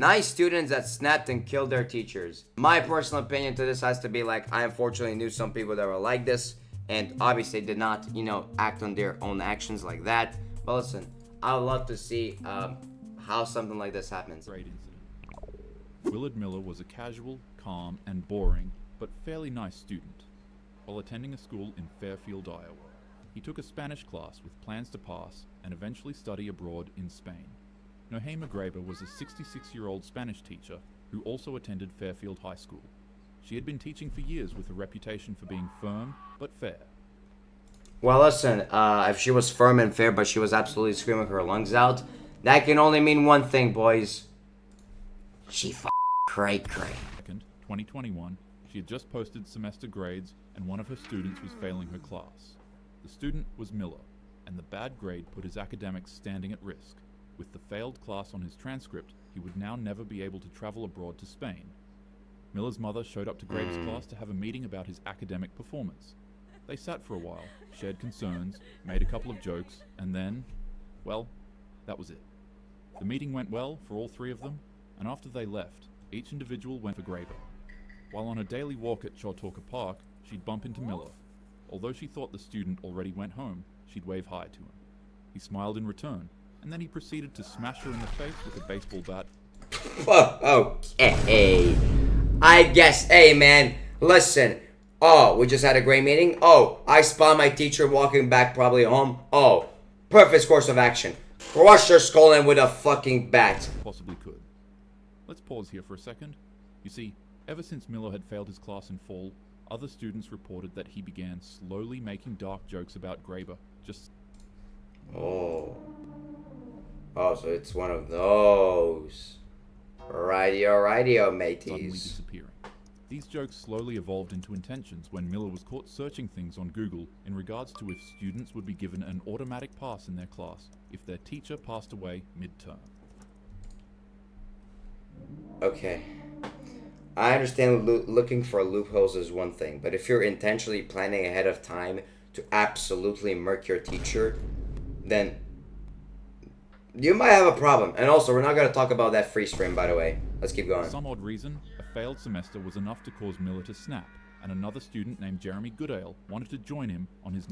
Nice students that snapped and killed their teachers. My personal opinion to this has to be like, I unfortunately knew some people that were like this, and obviously did not, act on their own actions like that. But listen, I would love to see how something like this happens. Great incident. Willard Miller was a casual, calm, and boring, but fairly nice student. While attending a school in Fairfield, Iowa, he took a Spanish class with plans to pass and eventually study abroad in Spain. Nohema Graber was a 66-year-old Spanish teacher who also attended Fairfield High School. She had been teaching for years with a reputation for being firm but fair. Well, listen, if she was firm and fair, but she was absolutely screaming her lungs out, that can only mean one thing, boys. She cray-cray. 2021, she had just posted semester grades and one of her students was failing her class. The student was Miller, and the bad grade put his academics standing at risk. With the failed class on his transcript, he would now never be able to travel abroad to Spain. Miller's mother showed up to Graber's class to have a meeting about his academic performance. They sat for a while, shared concerns, made a couple of jokes, and then, well, that was it. The meeting went well for all three of them, and after they left, each individual went for Graber. While on a daily walk at Chautauqua Park, she'd bump into Miller. Although she thought the student already went home, she'd wave hi to him. He smiled in return, and then he proceeded to smash her in the face with a baseball bat. Oh, okay. I guess, hey man, listen. Oh, we just had a great meeting. Oh, I spot my teacher walking back probably home. Oh, perfect course of action. Crush her skull in with a fucking bat. Possibly could. Let's pause here for a second. You see, ever since Miller had failed his class in fall, other students reported that he began slowly making dark jokes about Graber, just... Oh, so it's one of those. Radio, suddenly mateys. disappearing. These jokes slowly evolved into intentions when Miller was caught searching things on Google in regards to if students would be given an automatic pass in their class if their teacher passed away mid-term. Okay. I understand looking for loopholes is one thing, but if you're intentionally planning ahead of time to absolutely murk your teacher, then you might have a problem. And also, we're not going to talk about that freeze frame, by the way. Let's keep going. For some odd reason, a failed semester was enough to cause Miller to snap, and another student named Jeremy Goodale wanted to join him on his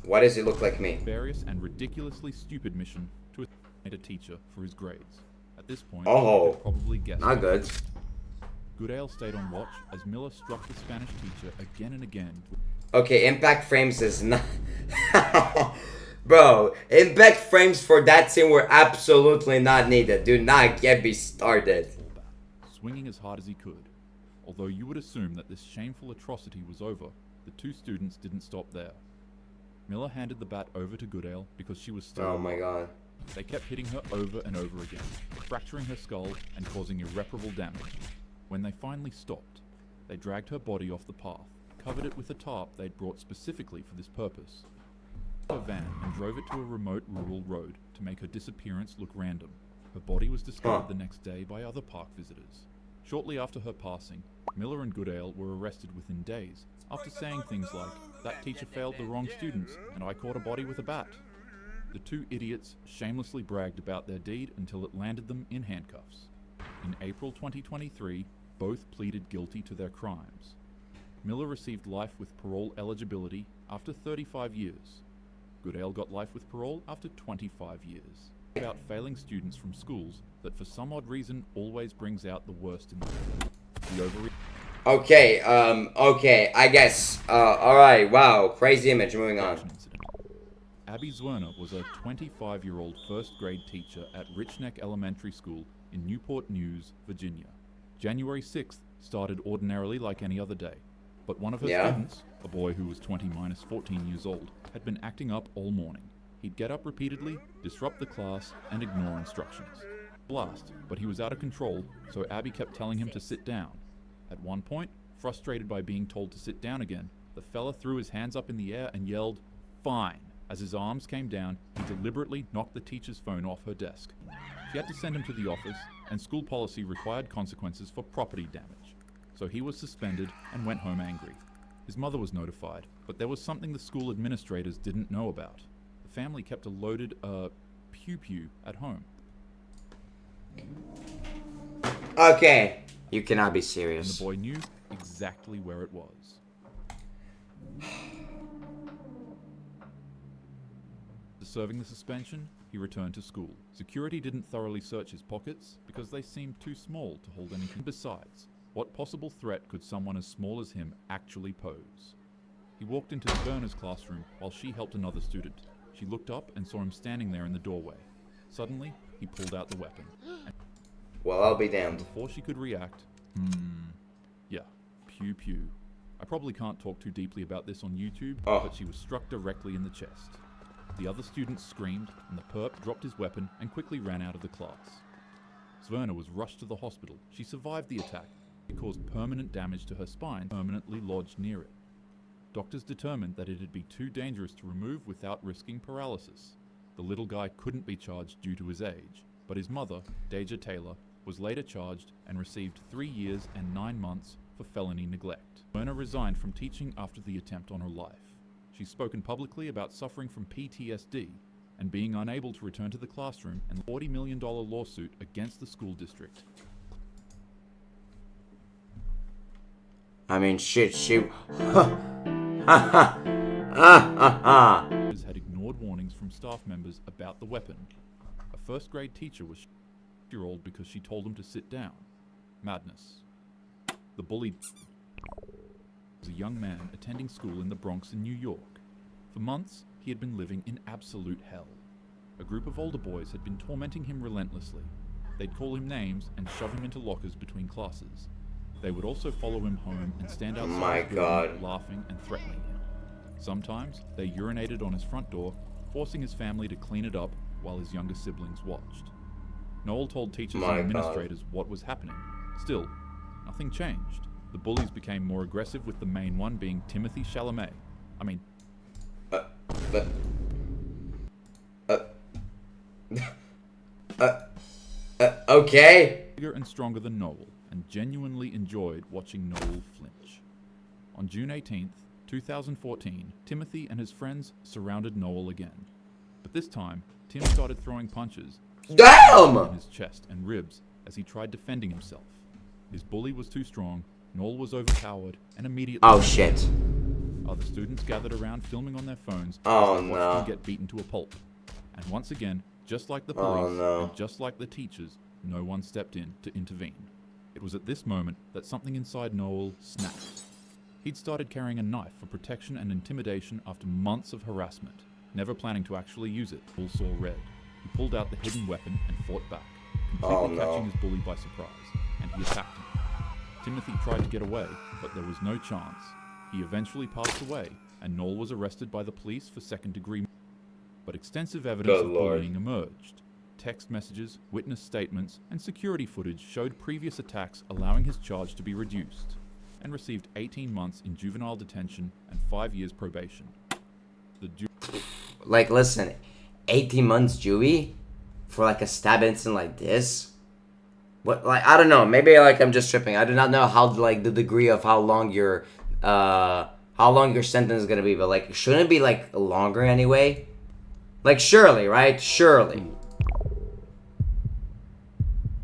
Why does he look like me? nefarious and ridiculously stupid mission to assassinate a teacher for his grades. At this point, Oh, you could probably guess. Not good. Goodale stayed on watch as Miller struck the Spanish teacher again and again. Okay, impact frames is not... Bro, impact frames for that scene were absolutely not needed. Do not get me started. Swinging as hard as he could. Although you would assume that this shameful atrocity was over, the two students didn't stop there. Miller handed the bat over to Goodale because she was still Oh my alive. god. They kept hitting her over and over again, fracturing her skull and causing irreparable damage. When they finally stopped, they dragged her body off the path, covered it with a tarp they'd brought specifically for this purpose. Her van and drove it to a remote rural road to make her disappearance look random. Her body was discovered the next day by other park visitors. Shortly after her passing, Miller and Goodale were arrested within days after saying things like, "That teacher failed the wrong students, and I caught a body with a bat." The two idiots shamelessly bragged about their deed until it landed them in handcuffs. In April 2023, both pleaded guilty to their crimes. Miller received life with parole eligibility after 35 years. Goodale got life with parole after 25 years. About failing students from schools that for some odd reason always brings out the worst in them. The Okay, I guess. Alright, wow, crazy image, moving on. incident. Abby Zwerner was a 25-year-old first-grade teacher at Richneck Elementary School in Newport News, Virginia. January 6th started ordinarily like any other day, but one of her students, a boy who was 20 minus 14 years old, had been acting up all morning. He'd get up repeatedly, disrupt the class, and ignore instructions. Blast, but he was out of control, so Abby kept telling him to sit down. At one point, frustrated by being told to sit down again, the fella threw his hands up in the air and yelled, "Fine." As his arms came down, he deliberately knocked the teacher's phone off her desk. She had to send him to the office, and school policy required consequences for property damage. So he was suspended and went home angry. His mother was notified, but there was something the school administrators didn't know about. The family kept a loaded, pew-pew at home. Okay. You cannot be and serious. the boy knew exactly where it was. After serving the suspension, he returned to school. Security didn't thoroughly search his pockets because they seemed too small to hold anything. Besides, what possible threat could someone as small as him actually pose? He walked into Sverna's classroom while she helped another student. She looked up and saw him standing there in the doorway. Suddenly, he pulled out the weapon. Well, I'll be And damned. before she could react, yeah, pew pew. I probably can't talk too deeply about this on YouTube, Oh. but she was struck directly in the chest. The other students screamed, and the perp dropped his weapon and quickly ran out of the class. Sverna was rushed to the hospital. She survived the attack. It caused permanent damage to her spine, permanently lodged near it. Doctors determined that it'd be too dangerous to remove without risking paralysis. The little guy couldn't be charged due to his age, but his mother, Deja Taylor, was later charged and received 3 years and 9 months for felony neglect. Sverna resigned from teaching after the attempt on her life. She's spoken publicly about suffering from PTSD and being unable to return to the classroom, and a $40 million lawsuit against the school district. I mean, shit, she... Had ignored warnings from staff members about the weapon. A first-grade teacher was year-old because she told him to sit down. Madness. The bully was a young man attending school in the Bronx in New York. For months, he had been living in absolute hell. A group of older boys had been tormenting him relentlessly. They'd call him names and shove him into lockers between classes. They would also follow him home and stand outside My his building, God. laughing and threatening him. Sometimes, they urinated on his front door, forcing his family to clean it up while his younger siblings watched. Noel told teachers My and God. administrators what was happening. Still, nothing changed. The bullies became more aggressive, with the main one being Timothy Chalamet. I mean, But... okay. bigger and stronger than Noel, and genuinely enjoyed watching Noel flinch. On June 18th, 2014, Timothy and his friends surrounded Noel again. But this time, Tim started throwing punches Damn! in his chest and ribs as he tried defending himself. His bully was too strong, Noel was overpowered, and immediately Oh, shit. other students gathered around filming on their phones Oh, as they watched no. him get beaten to a pulp. And once again, just like the Oh, police no. and just like the teachers, no one stepped in to intervene. It was at this moment that something inside Noel snapped. He'd started carrying a knife for protection and intimidation after months of harassment, never planning to actually use it. Noel saw red. He pulled out the hidden weapon and fought back, completely Oh, no. catching his bully by surprise, and he attacked him. Timothy tried to get away, but there was no chance. He eventually passed away, and Noel was arrested by the police for second-degree murder. But extensive evidence Good of Lord. bullying emerged. Text messages, witness statements, and security footage showed previous attacks, allowing his charge to be reduced, and received 18 months in juvenile detention and 5 years probation. Like, listen, 18 months juvie for like a stab incident like this? What, like, I don't know, maybe like I'm just tripping. I do not know how, like, the degree of how long your sentence is gonna be, but like, shouldn't it be like longer anyway? Like, surely, right? Surely.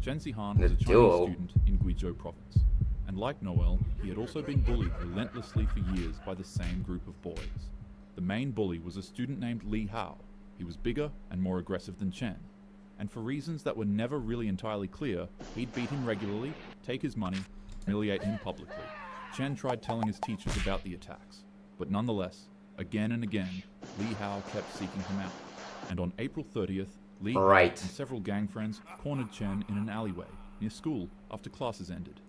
Chen Zihan was a The Chinese duo. student in Guizhou province, and like Noel, he had also been bullied relentlessly for years by the same group of boys. The main bully was a student named Li Hao. He was bigger and more aggressive than Chen, and for reasons that were never really entirely clear, he'd beat him regularly, take his money, humiliate him publicly. Chen tried telling his teachers about the attacks, but nonetheless, again and again, Li Hao kept seeking him out. And on April 30th, Li Hao Right. and several gang friends cornered Chen in an alleyway near school after classes ended.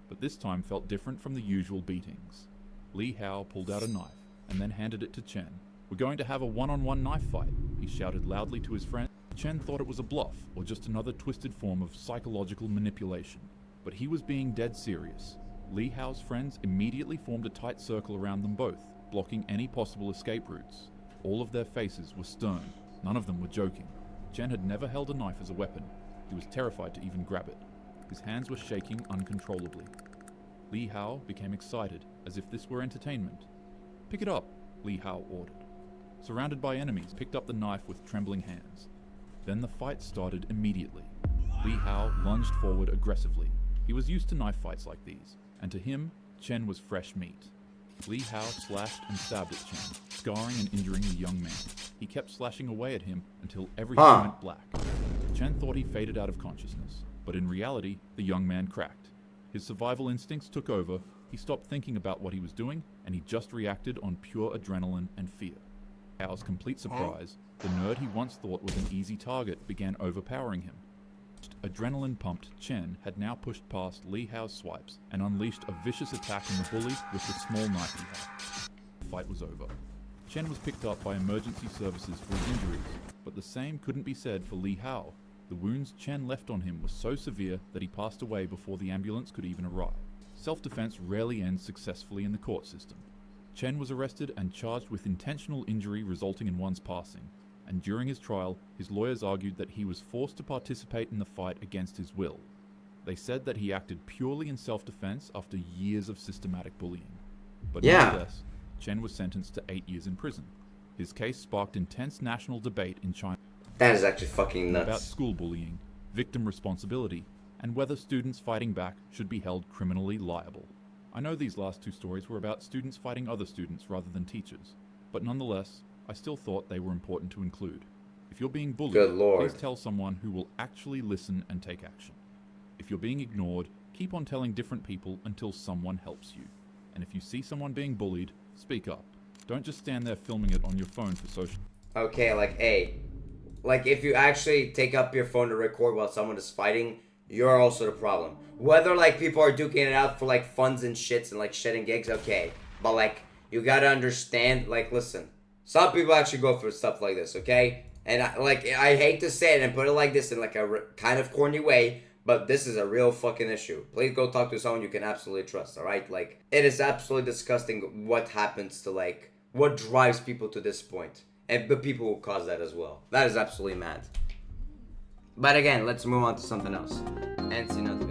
But this time felt different from the usual beatings. Li Hao pulled out a knife and then handed it to Chen. "We're going to have a one-on-one knife fight," he shouted loudly to his friend. Chen thought it was a bluff or just another twisted form of psychological manipulation. But he was being dead serious. Li Hao's friends immediately formed a tight circle around them both, blocking any possible escape routes. All of their faces were stern. None of them were joking. Chen had never held a knife as a weapon. He was terrified to even grab it. His hands were shaking uncontrollably. Li Hao became excited, as if this were entertainment. "Pick it up," Li Hao ordered. Surrounded by enemies, picked up the knife with trembling hands. Then the fight started immediately. Li Hao lunged forward aggressively. He was used to knife fights like these, and to him, Chen was fresh meat. Li Hao slashed and stabbed at Chen, scarring and injuring the young man. He kept slashing away at him until everything went black. Chen thought he faded out of consciousness, but in reality, the young man cracked. His survival instincts took over, he stopped thinking about what he was doing, and he just reacted on pure adrenaline and fear. To Hao's complete surprise, the nerd he once thought was an easy target began overpowering him. Adrenaline-pumped Chen had now pushed past Li Hao's swipes and unleashed a vicious attack on the bully with the small knife he had. The fight was over. Chen was picked up by emergency services for his injuries, but the same couldn't be said for Li Hao. The wounds Chen left on him were so severe that he passed away before the ambulance could even arrive. Self-defense rarely ends successfully in the court system. Chen was arrested and charged with intentional injury resulting in one's passing, and during his trial, his lawyers argued that he was forced to participate in the fight against his will. They said that he acted purely in self-defense after years of systematic bullying. But nonetheless, Chen was sentenced to 8 years in prison. His case sparked intense national debate in China. That is actually fucking nuts. About school bullying, victim responsibility, and whether students fighting back should be held criminally liable. I know these last two stories were about students fighting other students rather than teachers, but nonetheless, I still thought they were important to include. If you're being bullied, please tell someone who will actually listen and take action. If you're being ignored, keep on telling different people until someone helps you. And if you see someone being bullied, speak up. Don't just stand there filming it on your phone for social... Okay, like if you actually take up your phone to record while someone is fighting, you're also the problem. Whether like people are duking it out for like funs and shits and like shedding gigs, okay. But like, you gotta understand, like listen, some people actually go for stuff like this, okay? And I hate to say it and put it like this in like a kind of corny way, but this is a real fucking issue. Please go talk to someone you can absolutely trust, alright? Like, it is absolutely disgusting what happens to like, what drives people to this point. And the people who cause that as well. That is absolutely mad. But again, let's move on to something else. NC nothing.